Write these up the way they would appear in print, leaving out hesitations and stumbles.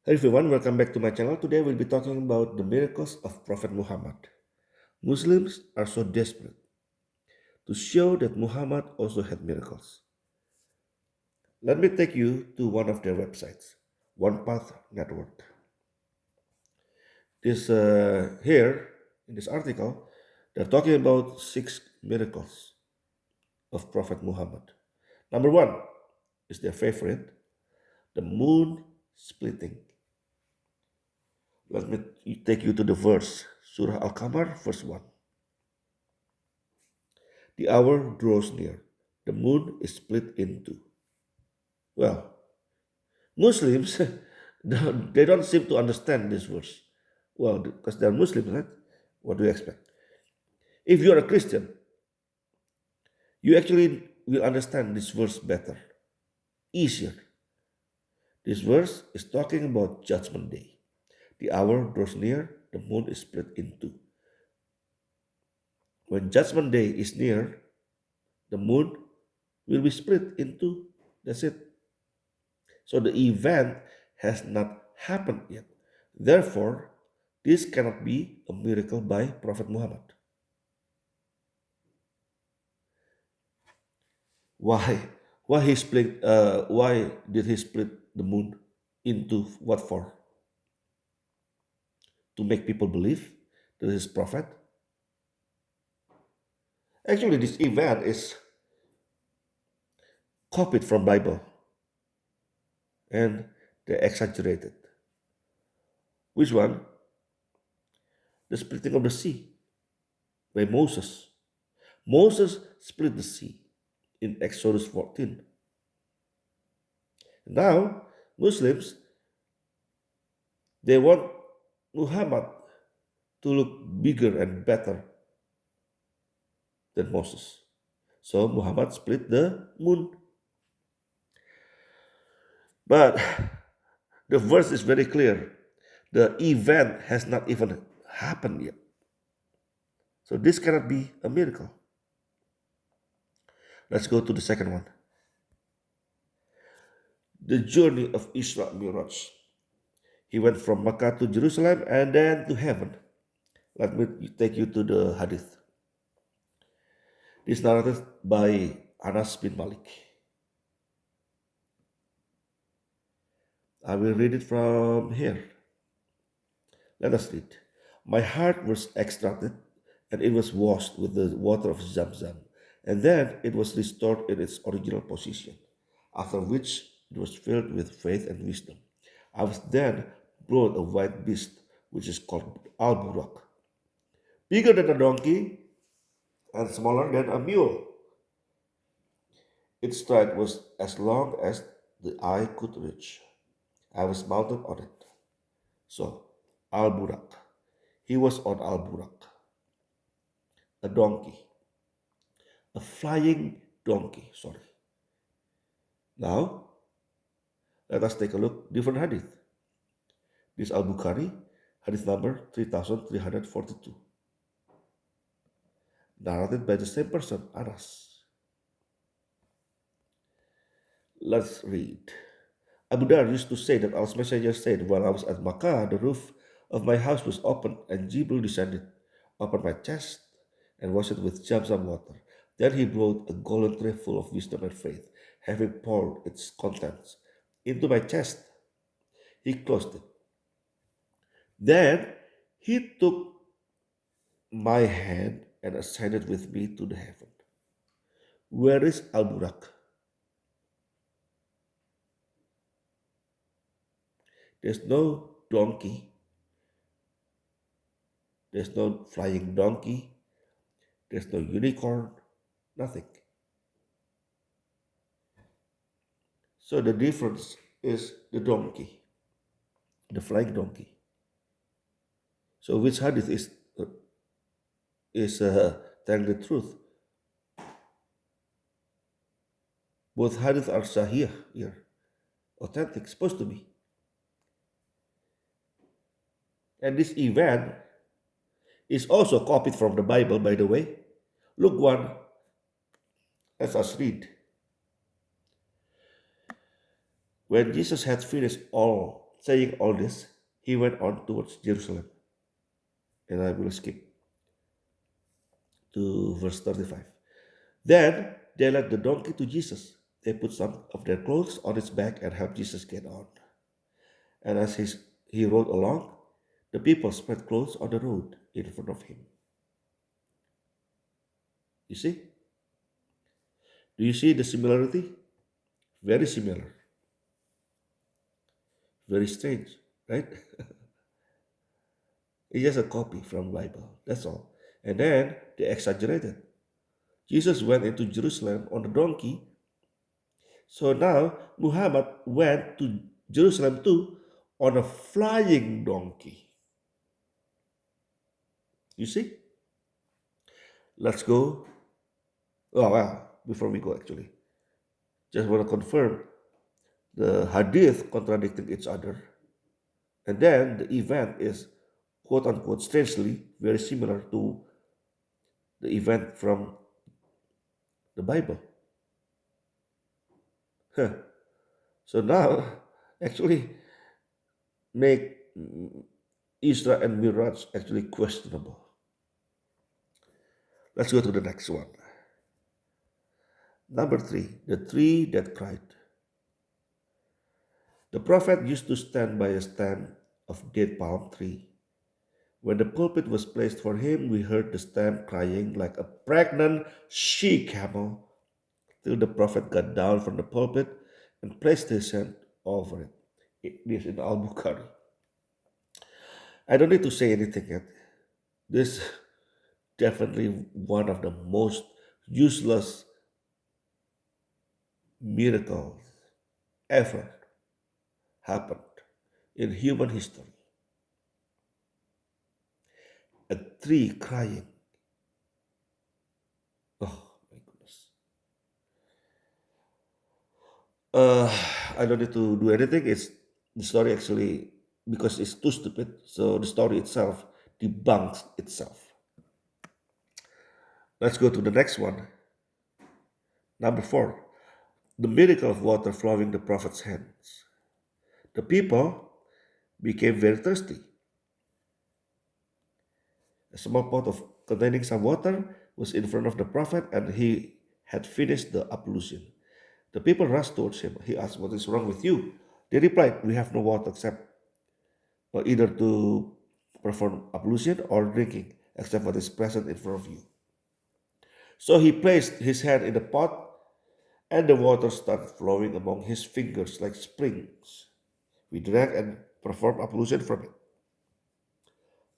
Hey everyone, welcome back to my channel. Today we'll be talking about the miracles of Prophet Muhammad. Muslims are so desperate to show that Muhammad also had miracles. Let me take you to one of their websites, One Path Network. Here in this article, they're talking about 6 miracles of Prophet Muhammad. Number 1 is their favorite, the moon splitting. Let me take you to the verse, Surah Al-Qamar, verse 1. The hour draws near. The moon is split in two. Well, Muslims, they don't seem to understand this verse. Well, because they're Muslims, right? What do you expect? If you're a Christian, you actually will understand this verse better, easier. This verse is talking about Judgment Day. The hour draws near, the moon is split in two. When Judgment Day is near, the moon will be split in two. That's it. So the event has not happened yet. Therefore, this cannot be a miracle by Prophet Muhammad. Why? Why did he split the moon into what for? To make people believe that he is prophet? Actually, this event is copied from Bible and they exaggerated. Which one? The splitting of the sea by Moses. Moses split the sea in Exodus 14. Now, Muslims, they want Muhammad to look bigger and better than Moses. So Muhammad split the moon. But the verse is very clear. The event has not even happened yet. So this cannot be a miracle. Let's go to the second one. The journey of Isra Miraj. He went from Mecca to Jerusalem and then to heaven. Let me take you to the hadith. This narrated by Anas bin Malik. I will read it from here. Let us read. My heart was extracted, and it was washed with the water of Zamzam, and then it was restored in its original position, after which it was filled with faith and wisdom. I was then brought a white beast, which is called Al-Burak, bigger than a donkey and smaller than a mule. Its stride was as long as the eye could reach. I was mounted on it. So, Al-Burak. He was on Al-Burak, a donkey, a flying donkey, sorry. Now, let us take a look different hadith. This Al-Bukhari, hadith number 3342, narrated by the same person, Anas. Let's read. Abu Dhar used to say that Allah's Messenger said, while I was at Makkah, the roof of my house was opened, and Jibril descended upon my chest and washed it with Zamzam water. Then he brought a golden tray full of wisdom and faith, having poured its contents into my chest. He closed it. Then he took my hand and ascended with me to the heaven. Where is Al-Burak? There's no donkey. There's no flying donkey. There's no unicorn. Nothing. So the difference is the donkey, the flying donkey. So which hadith is telling the truth? Both hadith are sahih here, authentic, supposed to be. And this event is also copied from the Bible, by the way. Luke 1, let us read. When Jesus had finished all Saying all this, he went on towards Jerusalem. And I will skip to verse 35. Then they led the donkey to Jesus. They put some of their clothes on its back and helped Jesus get on. And as he rode along, the people spread clothes on the road in front of him. You see? Do you see the similarity? Very similar. Very strange, right? It's just a copy from Bible. That's all. And then they exaggerated. Jesus went into Jerusalem on a donkey. So now Muhammad went to Jerusalem too on a flying donkey. You see? Let's go. Oh, well, before we go, actually, just want to confirm the hadith contradicting each other. And then the event is quote unquote strangely very similar to the event from the Bible. Huh. So now, actually, make Isra and Miraj actually questionable. Let's go to the next one. Number three, the tree that cried. The prophet used to stand by a stem of date palm tree. When the pulpit was placed for him, we heard the stem crying like a pregnant she camel till the prophet got down from the pulpit and placed his hand over it. It is in Al Bukhari. I don't need to say anything yet. This definitely one of the most useless miracles ever happened in human history. A tree crying. Oh my goodness. Uh, I don't need to do anything. It's the story actually because it's too stupid. So the story itself debunks itself. Let's go to the next one. Number four, the miracle of water flowing the prophet's hands. The people became very thirsty. A small pot of containing some water was in front of the prophet, and he had finished the ablution. The people rushed towards him. He asked, "What is wrong with you?" They replied, "We have no water except either to perform ablution or drinking, except what is present in front of you." So he placed his hand in the pot, and the water started flowing among his fingers like springs. We drank and performed ablution from it.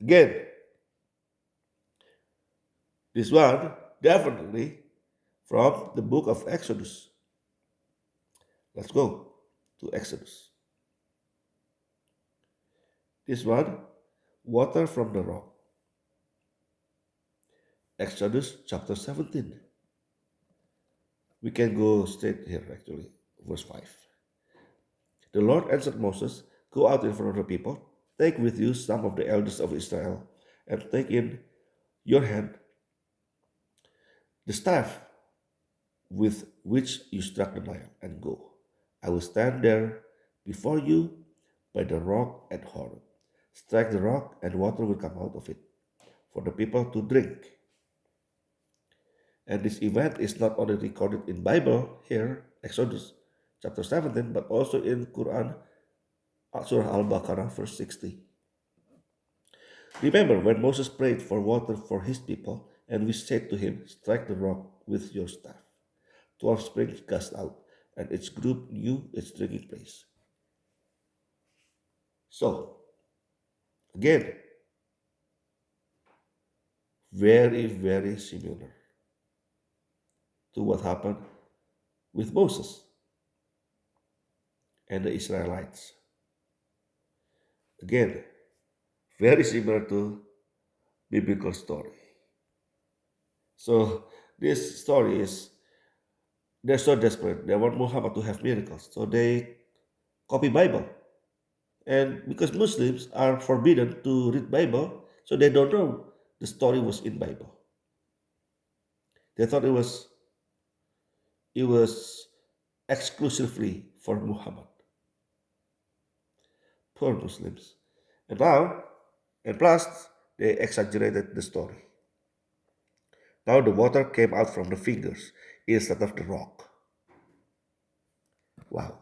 Again, this one definitely from the book of Exodus. Let's go to Exodus. This one, water from the rock. Exodus chapter 17. We can go straight here actually, verse 5. The Lord answered Moses, "Go out in front of the people, take with you some of the elders of Israel, and take in your hand the staff with which you struck the Nile, and go. I will stand there before you by the rock at Horeb. Strike the rock, and water will come out of it for the people to drink." And this event is not only recorded in Bible here, Exodus chapter 17, but also in Quran, Surah Al-Baqarah, verse 60. Remember when Moses prayed for water for his people, and we said to him, "Strike the rock with your staff." 12 springs gushed out, and each group knew its drinking place. So, again, very, very similar to what happened with Moses and the Israelites. Again, very similar to biblical story. So this story is they're so desperate. They want Muhammad to have miracles. So they copy Bible. And because Muslims are forbidden to read Bible, so they don't know the story was in Bible. They thought it was exclusively for Muhammad. poor Muslims. And now, and plus, they exaggerated the story. Now the water came out from the fingers instead of the rock. Wow.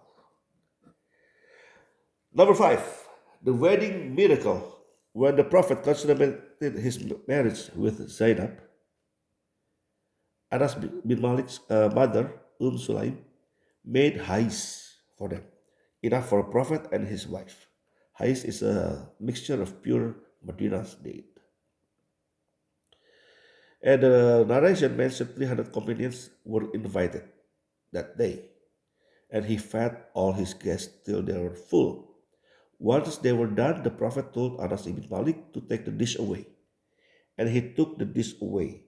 Number five, the wedding miracle. When the Prophet consummated his marriage with Zainab, Anas bin Malik's mother, Sulaim, made hais for them, enough for a prophet and his wife. Hais is a mixture of pure Madina's date. And the narration mentioned 300 companions were invited that day, and he fed all his guests till they were full. Once they were done, the Prophet told Anas ibn Malik to take the dish away, and he took the dish away.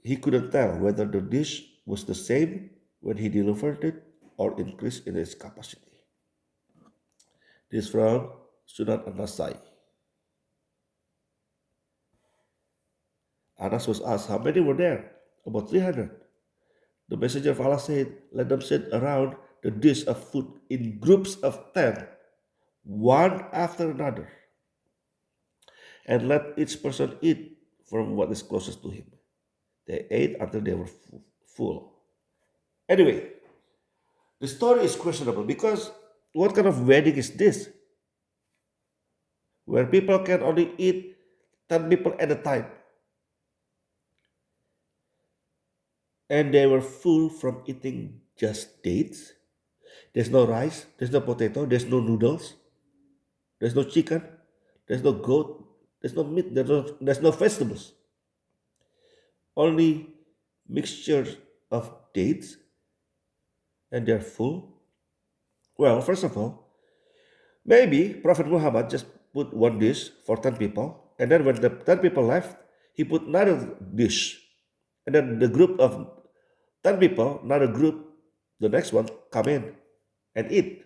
He couldn't tell whether the dish was the same when he delivered it or increased in its capacity. This is from Sunan An-Nasai. Anas was asked how many were there. About 300. The messenger of Allah said, let them sit around the dish of food in groups of 10, one after another, and let each person eat from what is closest to him. They ate until they were full. Anyway, the story is questionable because what kind of wedding is this? Where people can only eat 10 people at a time. And they were full from eating just dates. There's no rice, there's no potato, there's no noodles, there's no chicken, there's no goat, there's no meat, there's no vegetables. Only mixture of dates and they're full. Well, first of all, maybe Prophet Muhammad just put one dish for 10 people, and then when the 10 people left, he put another dish. And then the group of 10 people, another group, the next one, come in and eat.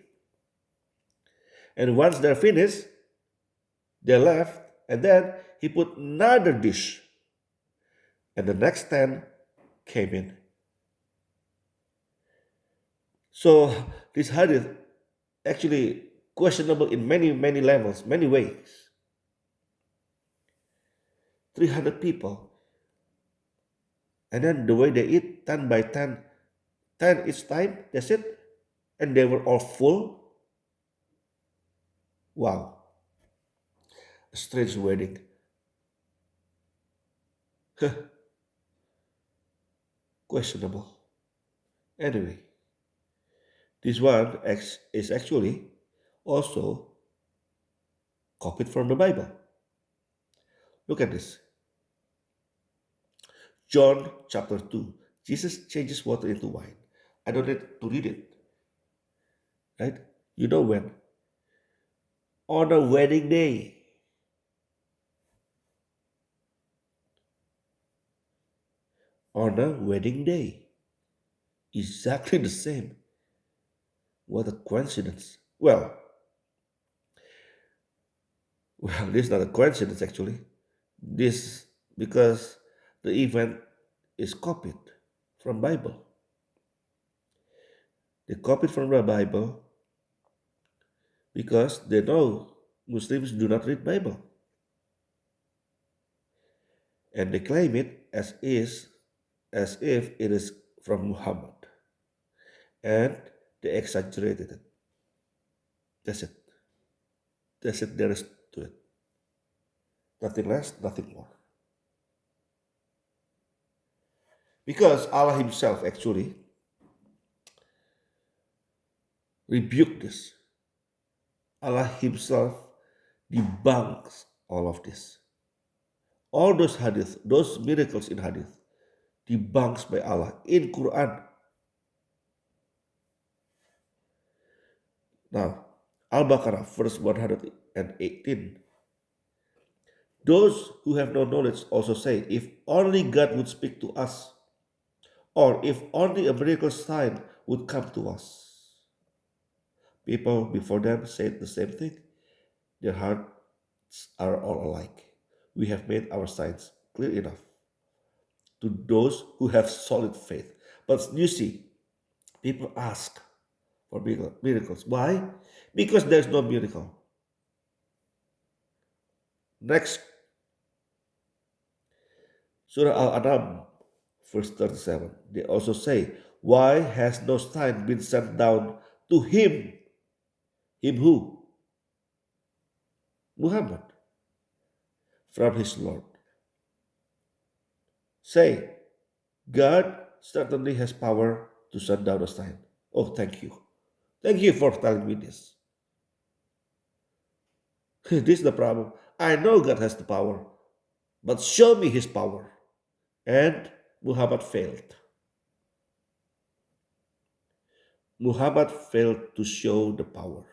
And once they're finished, they left, and then he put another dish. And the next 10 came in. So this hadith actually questionable in many, many levels, many ways. 300 people. And then the way they eat, 10 by 10, 10 each time, that's it. And they were all full. Wow, a strange wedding. Questionable. Anyway, this one is actually also copied from the Bible. Look at this. John chapter 2. Jesus changes water into wine. I don't need to read it, right? You know when? On a wedding day. On a wedding day. Exactly the same. What a coincidence. Well, this is not a coincidence actually. This because the event is copied from Bible. They copied from the Bible because they know Muslims do not read Bible. And they claim it as if it is from Muhammad. And they exaggerated it. That's it. That's it. There is to it. Nothing less, nothing more. Because Allah Himself actually rebuked this. Allah Himself debunks all of this. All those hadith, those miracles in hadith, debunks by Allah in Quran. Now, Al-Baqarah, verse 118. Those who have no knowledge also say, if only God would speak to us, or if only a miracle sign would come to us. People before them said the same thing. Their hearts are all alike. We have made our signs clear enough to those who have solid faith. But you see, people ask for miracles. Why? Because there's no miracle. Next, Surah Al-An'am, verse 37. They also say, why has no sign been sent down to him? Him who? Muhammad, from his Lord. Say, God certainly has power to send down a sign. Oh, thank you. Thank you for telling me this. This is the problem. I know God has the power, but show me his power. And Muhammad failed. Muhammad failed to show the power.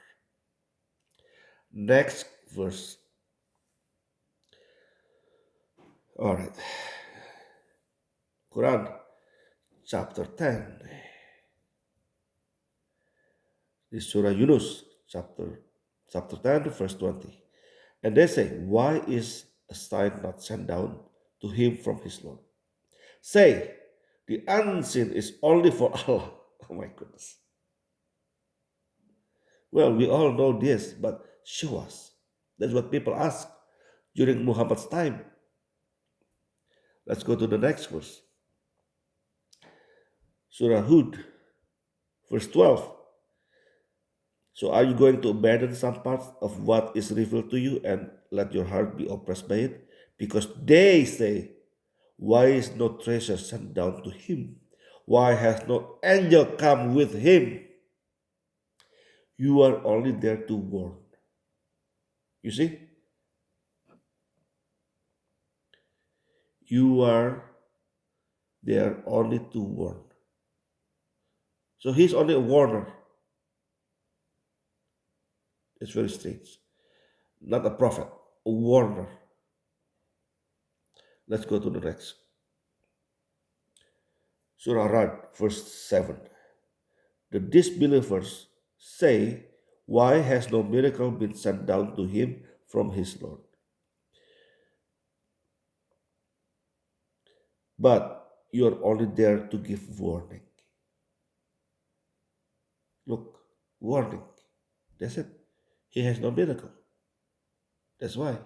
Next verse. All right. Quran chapter 10. This Surah Yunus chapter 10 verse 20. And they say, why is a sign not sent down to him from his Lord? Say, the unseen is only for Allah. Oh my goodness. Well, we all know this, but show us. That's what people ask during Muhammad's time. Let's go to the next verse. Surah Hud, verse 12. So are you going to abandon some parts of what is revealed to you and let your heart be oppressed by it? Because they say, why is no treasure sent down to him? Why has no angel come with him? You are only there to warn. You see? You are there only to warn. So he's only a warner. It's very strange. Not a prophet, a warner. Let's go to the next. Surah Rad, verse 7. The disbelievers say, why has no miracle been sent down to him from his Lord? But you are only there to give warning. Look, warning. That's it. He has no miracle. That's why.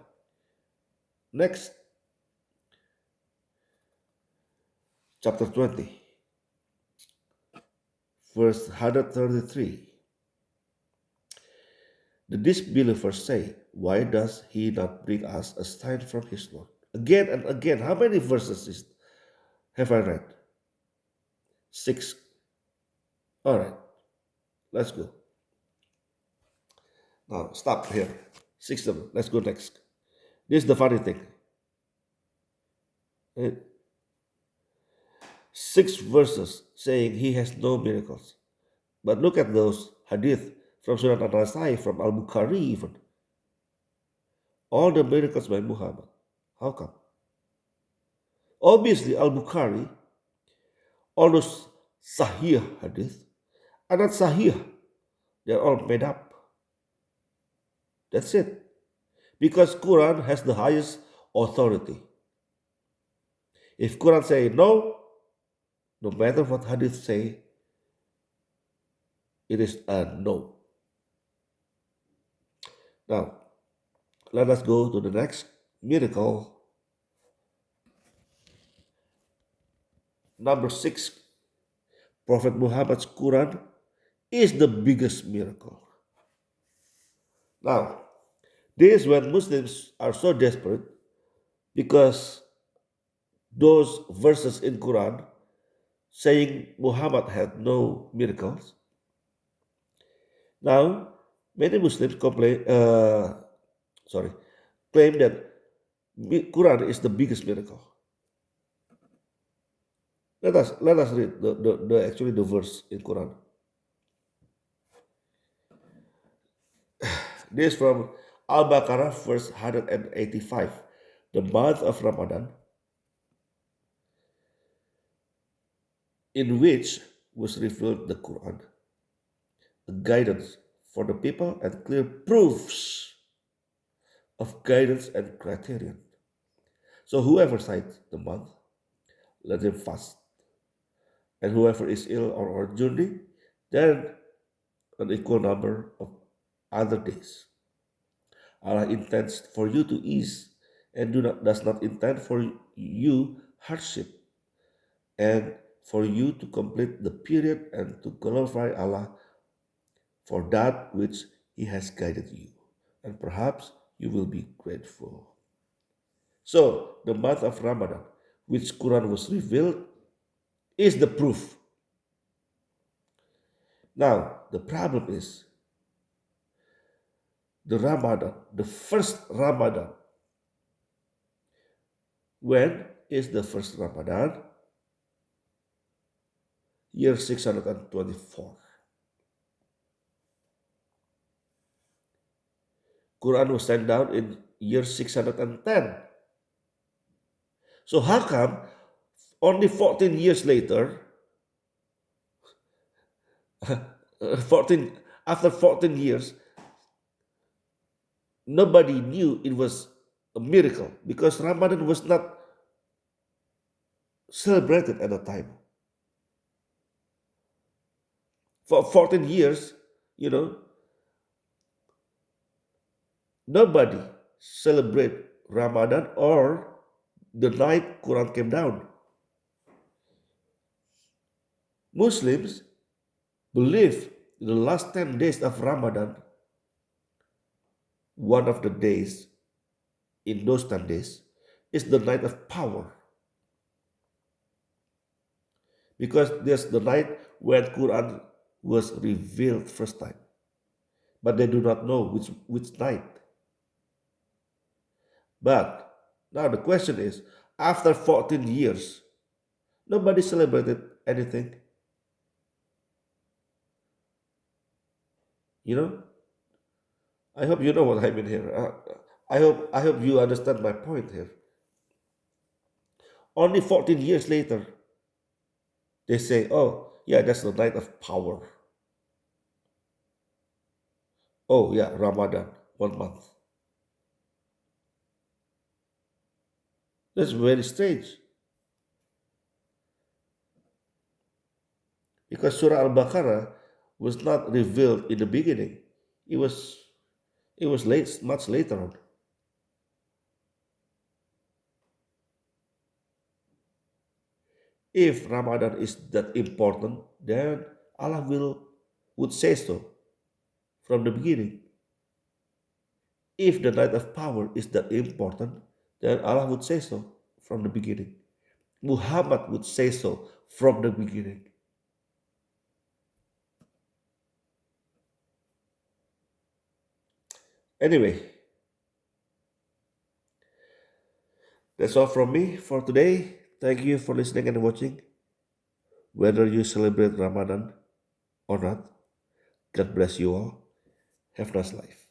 Next, chapter 20, verse 133. The disbelievers say, why does he not bring us a sign from his Lord? Again and again. How many have I read? 6. All right, let's go. Now, stop here. 6 of them. Let's go next. This is the funny thing. Eh, 6 verses saying he has no miracles. But look at those hadith from Surah An-Nasai, from Al-Bukhari even. All the miracles by Muhammad. How come? Obviously, Al-Bukhari, all those Sahih hadith are not Sahih. They're all made up. That's it. Because Quran has the highest authority. If Quran say no, no matter what hadith say, it is a no. Now, let us go to the next miracle. Number 6, Prophet Muhammad's Quran is the biggest miracle. Now, this is when Muslims are so desperate because those verses in Quran saying Muhammad had no miracles. Now, many Muslims claim that Quran is the biggest miracle. Let us read the verse in Quran. This is from Al-Baqarah, verse 185. The month of Ramadan, in which was revealed the Quran, a guidance for the people and clear proofs of guidance and criterion. So whoever sights the month, let him fast. And whoever is ill or on journey, then an equal number of other days. Allah intends for you to ease and does not intend for you hardship and for you to complete the period and to glorify Allah for that which He has guided you. And perhaps you will be grateful. So, the month of Ramadan, which Quran was revealed, is the proof. Now, the problem is the Ramadan, the first Ramadan. When is the first Ramadan? Year 624. Quran was sent down in year 610. So how come only 14 years later, 14 after 14 years, nobody knew it was a miracle because Ramadan was not celebrated at the time. For 14 years, you know, nobody celebrate Ramadan or the night Quran came down. Muslims believe the last 10 days of Ramadan, one of the days in those 10 days, is the night of power. Because there's the night when Quran was revealed first time. But they do not know which night. But now the question is, after 14 years, nobody celebrated anything. You know, I hope you know what I mean here. I hope you understand my point here. Only 14 years later, they say, "Oh, yeah, that's the night of power." Oh, yeah, Ramadan, 1 month. That's very strange because Surah Al-Baqarah was not revealed in the beginning. It was it was late, much later on. If Ramadan is that important, then Allah would say so from the beginning. If the night of power is that important, then Allah would say so from the beginning. Muhammad would say so from the beginning. Anyway, that's all from me for today. Thank you for listening and watching. Whether you celebrate Ramadan or not, God bless you all. Have a nice life.